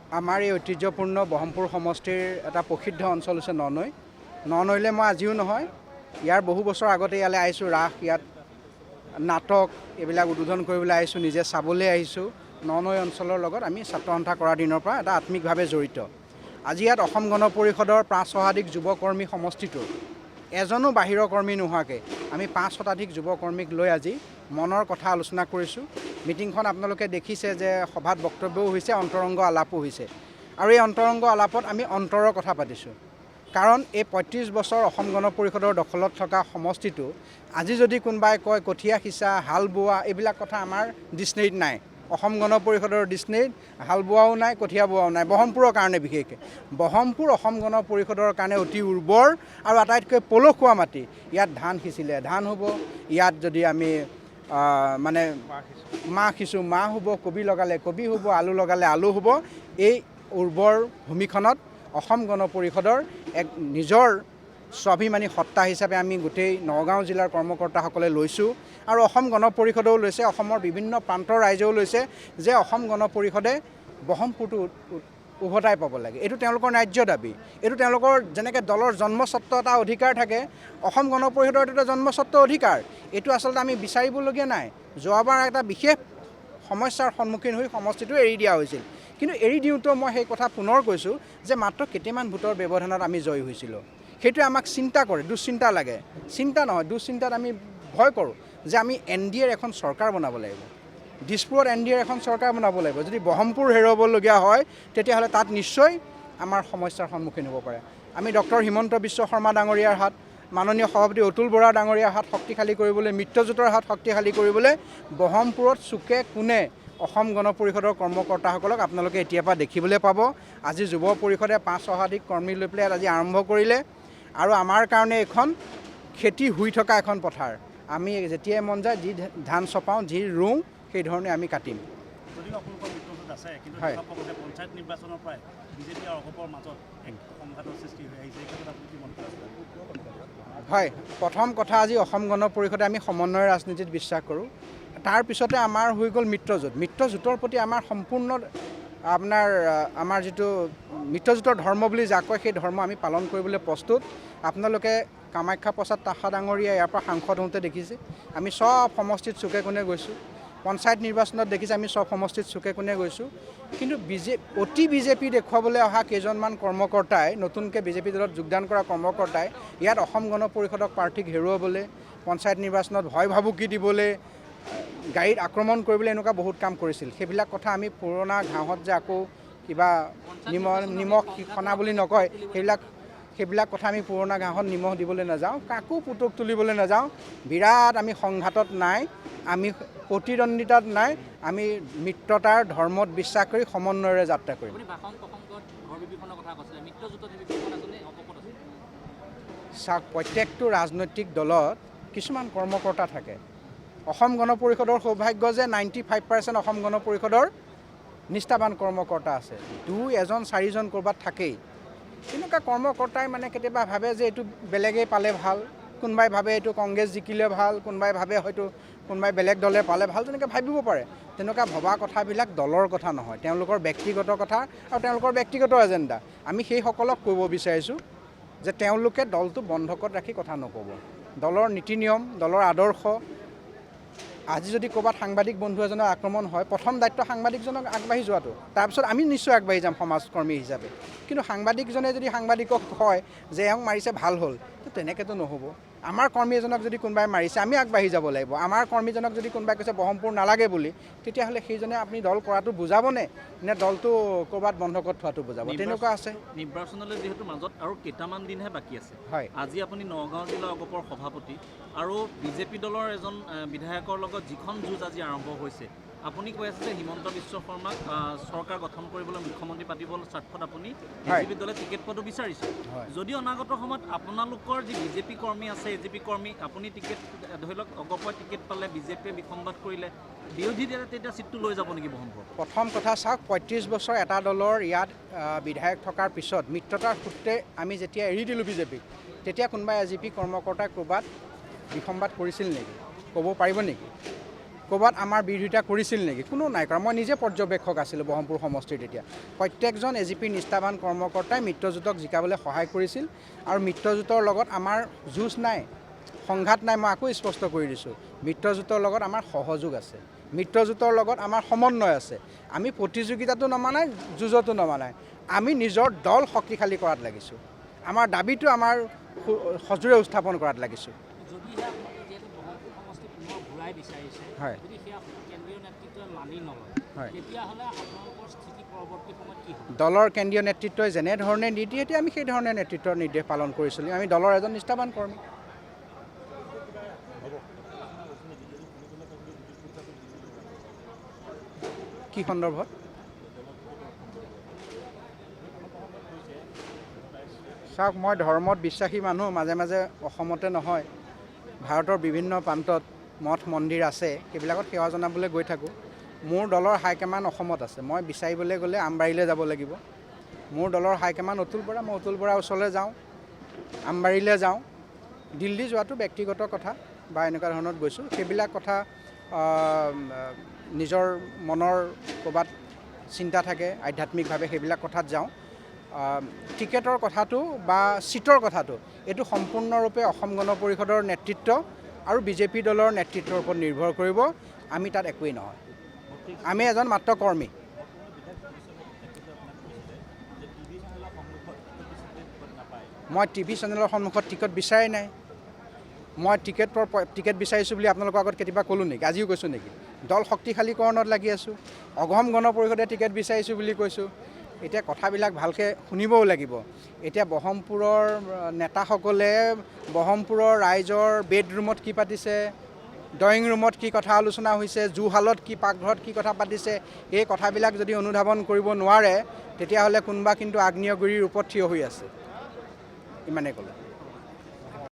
আমাৰ এই ঐতিহ্যপূৰ্ণ ব্ৰহ্মপুৰ সমষ্টিৰ এটা প্ৰসিদ্ধ অঞ্চল হৈছে ননৈ। ননৈলৈ মই আজিও নহয়, ইয়াৰ বহু বছৰ আগতে ইয়ালৈ আহিছোঁ। ৰাস, ইয়াত নাটক এইবিলাক উদ্বোধন কৰিবলৈ আহিছোঁ, নিজে চাবলৈ আহিছোঁ। ননৈ অঞ্চলৰ লগত আমি ছাত্ৰ সন্থা কৰাৰ দিনৰ পৰা এটা আত্মিকভাৱে জড়িত। আজি ইয়াত অসম গণ পৰিষদৰ ৫ শতাধিক যুৱকৰ্মী সমষ্টিটোৰ এজনো বাহিৰৰ কৰ্মী নোহোৱাকৈ আমি ৫ শতাধিক যুৱকৰ্মীক লৈ আজি মনৰ কথা আলোচনা কৰিছোঁ। মিটিংখন আপোনালোকে দেখিছে যে সভাত বক্তব্যও হৈছে, অন্তৰংগ আলাপো হৈছে। আৰু এই অন্তৰংগ আলাপত আমি অন্তৰৰ কথা পাতিছোঁ। কাৰণ এই ৩৫ বছৰ অসম গণ পৰিষদৰ দখলত থকা সমষ্টিটো আজি যদি কোনোবাই কয় কঠীয়া সিঁচা, হাল বোৱা, এইবিলাক কথা আমাৰ ডিক্সনেৰীত নাই। অসম গণ পৰিষদৰ ডিক্সনেৰীত হাল বোৱাও নাই, কঠীয়া বোৱাও নাই। ব্ৰহ্মপুৰৰ কাৰণে বিশেষকৈ ব্ৰহ্মপুৰ অসম গণ পৰিষদৰ কাৰণে অতি উৰ্বৰ আৰু আটাইতকৈ পলসুৱা মাটি। ইয়াত ধান সিঁচিলে ধান হ'ব, ইয়াত যদি আমি মানে মাহ সিঁচোঁ মাহ হ'ব, কবি লগালে কবি হ'ব, আলু লগালে আলু হ'ব। এই উৰ্বৰ ভূমিখনত অসম গণ পৰিষদৰ এক নিজৰ স্বাভিমানী সত্তা হিচাপে আমি গোটেই নগাঁও জিলাৰ কৰ্মকৰ্তাসকলে লৈছোঁ। আৰু অসম গণ পৰিষদেও লৈছে, অসমৰ বিভিন্ন প্ৰান্তৰ ৰাইজেও লৈছে যে অসম গণ পৰিষদে ব্ৰহ্মপুৰটো উভতাই পাব লাগে। এইটো তেওঁলোকৰ ন্যায্য দাবী। এইটো তেওঁলোকৰ যেনেকৈ দলৰ জন্মস্বত্ব এটা অধিকাৰ থাকে, অসম গণ পৰিষদৰ এইটো এটা জন্মস্বত্ব অধিকাৰ। এইটো আচলতে আমি বিচাৰিবলগীয়া নাই। যোৱাবাৰ এটা বিশেষ সমস্যাৰ সন্মুখীন হৈ সমষ্টিটো এৰি দিয়া হৈছিল। কিন্তু এৰি দিওঁতেও মই সেই কথা পুনৰ কৈছোঁ যে মাত্ৰ কেইটামান ভোটৰ ব্যৱধানত আমি জয়ী হৈছিলোঁ। সেইটোৱে আমাক চিন্তা কৰে, দুশ্চিন্তা লাগে। চিন্তা নহয়, দুশ্চিন্তাত আমি ভয় কৰোঁ যে আমি NDAৰ এখন চৰকাৰ বনাব লাগিব। দিছপুৰত NDAৰ এখন চৰকাৰ বনাব লাগিব। যদি ব্ৰহ্মপুৰ হেৰুৱাবলগীয়া হয় তেতিয়াহ'লে তাত নিশ্চয় আমাৰ সমস্যাৰ সন্মুখীন হ'ব পাৰে। আমি ডক্টৰ হিমন্ত বিশ্ব শৰ্মা ডাঙৰীয়াৰ হাত, মাননীয় সভাপতি অতুল বৰা ডাঙৰীয়াৰ হাত শক্তিশালী কৰিবলৈ, মিত্ৰজোঁটৰ হাত শক্তিশালী কৰিবলৈ ব্ৰহ্মপুৰত চুকে কোণে অসম গণ পৰিষদৰ কৰ্মকৰ্তাসকলক আপোনালোকে এতিয়াৰ পৰা দেখিবলৈ পাব। আজি যুৱ পৰিষদে ৫ শতাধিক কৰ্মী লৈ পেলাই আজি আৰম্ভ কৰিলে। আৰু আমাৰ কাৰণে এইখন খেতি হৈ থকা এখন পথাৰ। আমি যেতিয়াই মন যায় যি ধান চপাওঁ, যি ৰুওঁ, সেই ধৰণে আমি কাটিম। হয়, পঞ্চায়ত নিৰ্বাচনৰ পৰাই বিজেপি আৰু অগপৰ মাজত এক সংঘাতৰ সৃষ্টি হৈ আহিছে। হয়, প্ৰথম কথা, আজি অসম গণ পৰিষদে আমি সমন্বয় ৰাজনীতিত বিশ্বাস কৰোঁ। তাৰপিছতে আমাৰ হৈ গ'ল মিত্ৰজোঁট। মিত্ৰজোঁটৰ প্ৰতি আমাৰ সম্পূৰ্ণ আমাৰ যিটো মিত্ৰজোঁটৰ ধৰ্ম বুলি যাক কয়, সেই ধৰ্ম আমি পালন কৰিবলৈ প্ৰস্তুত। আপোনালোকে কামাখ্যা প্ৰসাদ তাষা ডাঙৰীয়া ইয়াৰ পৰা সাংসদ হওঁতে দেখিছে। আমি চব সমষ্টিত চুকে কোণে গৈছোঁ। পঞ্চায়ত নিৰ্বাচনত দেখিছে আমি চব সমষ্টিত চুকে কোণে গৈছোঁ। কিন্তু অতি বিজেপি দেখুৱাবলৈ অহা কেইজনমান কৰ্মকৰ্তাই, নতুনকৈ বিজেপি দলত যোগদান কৰা কৰ্মকৰ্তাই ইয়াত অসম গণ পৰিষদক প্ৰাৰ্থীক হেৰুৱাবলৈ, পঞ্চায়ত নিৰ্বাচনত ভয় ভাবুকি দিবলৈ, গাড়ীত আক্ৰমণ কৰিবলৈ এনেকুৱা বহুত কাম কৰিছিল। সেইবিলাক কথা আমি পুৰণা ঘাঁহত যে আকৌ কিবা নিমখ সনা বুলি নকয়, সেইবিলাক কথা আমি পুৰণা ঘাঁহত নিমখ দিবলৈ নাযাওঁ, কাকো পুতক তুলিবলৈ নাযাওঁ। বিৰাট আমি সংঘাতত নাই, আমি প্ৰতিদ্বন্দ্বিতাত নাই, আমি মিত্ৰতাৰ ধৰ্মত বিশ্বাস কৰি সমন্বয়েৰে যাত্ৰা কৰিম। চাওক, প্ৰত্যেকটো ৰাজনৈতিক দলত কিছুমান কৰ্মকৰ্তা থাকে। অসম গণ পৰিষদৰ সৌভাগ্য যে 95% অসম গণ পৰিষদৰ নিষ্ঠাবান কৰ্মকৰ্তা আছে। 2, 1, 4জন ক'ৰবাত থাকেই। তেনেকুৱা কৰ্মকৰ্তাই মানে কেতিয়াবা ভাবে যে এইটো বেলেগেই পালে ভাল, কোনোবাই ভাবে এইটো কংগ্ৰেছ জিকিলে ভাল, কোনোবাই ভাবে হয়তো কোনোবাই বেলেগ দলে পালে ভাল, তেনেকৈ ভাবিব পাৰে। তেনেকুৱা ভবা কথাবিলাক দলৰ কথা নহয়, তেওঁলোকৰ ব্যক্তিগত কথা আৰু তেওঁলোকৰ ব্যক্তিগত এজেণ্ডা। আমি সেইসকলক ক'ব বিচাৰিছোঁ যে তেওঁলোকে দলটো বন্ধকত ৰাখি কথা নক'ব। দলৰ নীতি নিয়ম, দলৰ আদৰ্শ। আজি যদি ক'ৰবাত সাংবাদিক বন্ধু এজনৰ আক্ৰমণ হয়, প্ৰথম দায়িত্ব সাংবাদিকজনক আগবাঢ়ি যোৱাটো। তাৰপিছত আমি নিশ্চয় আগবাঢ়ি যাম সমাজকৰ্মী হিচাপে। কিন্তু সাংবাদিকজনে যদি সাংবাদিকক কয় যে এওঁক মাৰিছে ভাল হ'ল, তো তেনেকৈতো নহ'ব। আমাৰ কৰ্মী এজনক যদি কোনোবাই মাৰিছে, আমি আগবাঢ়ি যাব লাগিব। আমাৰ কৰ্মীজনক যদি কোনোবাই কৈছে ব্ৰহ্মপুৰ নালাগে বুলি, তেতিয়াহ'লে সেইজনে আপুনি দল কৰাটো বুজাবনে, নে দলটো ক'ৰবাত বন্ধকত থোৱাটো বুজাব? তেনেকুৱা আছে। নিৰ্বাচনলৈ যিহেতু মাজত আৰু কেইটামান দিনহে বাকী আছে। হয়, আজি আপুনি নগাঁও জিলা অগপৰ সভাপতি আৰু বিজেপি দলৰ এজন বিধায়কৰ লগত যিখন যুঁজ আজি আৰম্ভ হৈছে, আপুনি কৈ আছে যে হিমন্ত বিশ্ব শৰ্মাক চৰকাৰ গঠন কৰিবলৈ, মুখ্যমন্ত্ৰী পাতিবলৈ স্বাৰ্থত আপুনি বিজেপি দলে টিকেট পোৱাটো বিচাৰিছে। যদি অনাগত সময়ত আপোনালোকৰ যি বিজেপি কৰ্মী আছে, AJP কৰ্মী, আপুনি টিকেট ধৰি লওক অগপই টিকেট পালে, বিজেপিয়ে বিসম্বাদ কৰিলে, বিৰোধী দলে তেতিয়া চিটটো লৈ যাব নেকি ব্ৰহ্মপুৰ? প্ৰথম কথা চাওক, ৩৫ বছৰ এটা দলৰ ইয়াত বিধায়ক থকাৰ পিছত মিত্ৰতাৰ সূত্ৰে আমি যেতিয়া এৰি দিলোঁ বিজেপিক, তেতিয়া কোনোবাই AJP কৰ্মকৰ্তাই ক'ৰবাত বিসম্বাদ কৰিছিল নেকি? ক'ব পাৰিব নেকি? ক'ৰবাত আমাৰ বিৰোধিতা কৰিছিল নেকি? কোনো নাই কৰা। মই নিজে পৰ্যবেক্ষক আছিলোঁ ব্ৰহ্মপুৰ সমষ্টিৰ তেতিয়া। প্ৰত্যেকজন AGP নিষ্ঠাবান কৰ্মকৰ্তাই মিত্ৰজোঁটক জিকাবলৈ সহায় কৰিছিল আৰু মিত্ৰজোঁটৰ লগত আমাৰ যুঁজ নাই, সংঘাত নাই। মই আকৌ স্পষ্ট কৰি দিছোঁ, মিত্ৰজোঁটৰ লগত আমাৰ সহযোগ আছে, মিত্ৰজোঁটৰ লগত আমাৰ সমন্বয় আছে। আমি প্ৰতিযোগিতাটো নমা নাই, যুঁজতো নমা নাই। আমি নিজৰ দল শক্তিশালী কৰাত লাগিছোঁ, আমাৰ দাবীটো আমাৰ সজোৰে উত্থাপন কৰাত লাগিছোঁ। হয়, হয়। দলৰ কেন্দ্ৰীয় নেতৃত্বই যেনেধৰণে নিৰ্দেশ দিয়ে আমি সেই ধৰণে নেতৃত্বৰ নিৰ্দেশ পালন কৰিছিলোঁ। আমি দলৰ এজন নিষ্ঠাবান কৰ্মী। কি সন্দৰ্ভত? চাওক, মই ধৰ্মত বিশ্বাসী মানুহ। মাজে মাজে অসমতে নহয়, ভাৰতৰ বিভিন্ন প্ৰান্তত মঠ মন্দিৰ আছে, সেইবিলাকত সেৱা জনাবলৈ গৈ থাকোঁ। মোৰ দলৰ হাইকমাণ্ড অসমত আছে। মই বিচাৰিবলৈ গ'লে আমবাৰীলৈ যাব লাগিব। মোৰ দলৰ হাইকমাণ্ড অতুল বৰা, মই অতুল বৰাৰ ওচৰলৈ যাওঁ, আমবাৰীলৈ যাওঁ। দিল্লী যোৱাটো ব্যক্তিগত কথা বা এনেকুৱা ধৰণত গৈছোঁ। সেইবিলাক কথা নিজৰ মনৰ ক'ৰবাত চিন্তা থাকে আধ্যাত্মিকভাৱে, সেইবিলাক কথাত যাওঁ। টিকেটৰ কথাটো বা চিটৰ কথাটো এইটো সম্পূৰ্ণৰূপে অসম গণ পৰিষদৰ নেতৃত্ব আৰু বিজেপি দলৰ নেতৃত্বৰ ওপৰত নিৰ্ভৰ কৰিব। আমি তাত একোৱেই নহয়, আমি এজন মাত্ৰ কৰ্মী। মই টিভি চেনেলৰ সন্মুখত টিকট বিচাৰাই নাই। মই টিকেট বিচাৰিছোঁ বুলি আপোনালোকৰ আগত কেতিয়াবা ক'লোঁ নেকি? আজিও কৈছোঁ নেকি? দল শক্তিশালীকৰণত লাগি আছোঁ, অসম গণ পৰিষদে টিকেট বিচাৰিছোঁ বুলি কৈছোঁ। এতিয়া কথাবিলাক ভালকৈ শুনিবও লাগিব। এতিয়া ব্ৰহ্মপুৰৰ নেতাসকলে ব্ৰহ্মপুৰৰ ৰাইজৰ বেডৰুমত কি পাতিছে, ড্ৰয়িং ৰুমত কি কথা আলোচনা হৈছে, জুহালত কি পাকঘৰত কি কথা পাতিছে, এই কথাবিলাক যদি অনুধাৱন কৰিব নোৱাৰে, তেতিয়াহ'লে কোনোবা কিন্তু আগ্নেয়গিৰিৰ ওপৰত থিয় হৈ আছে। ইমানেই ক'লোঁ।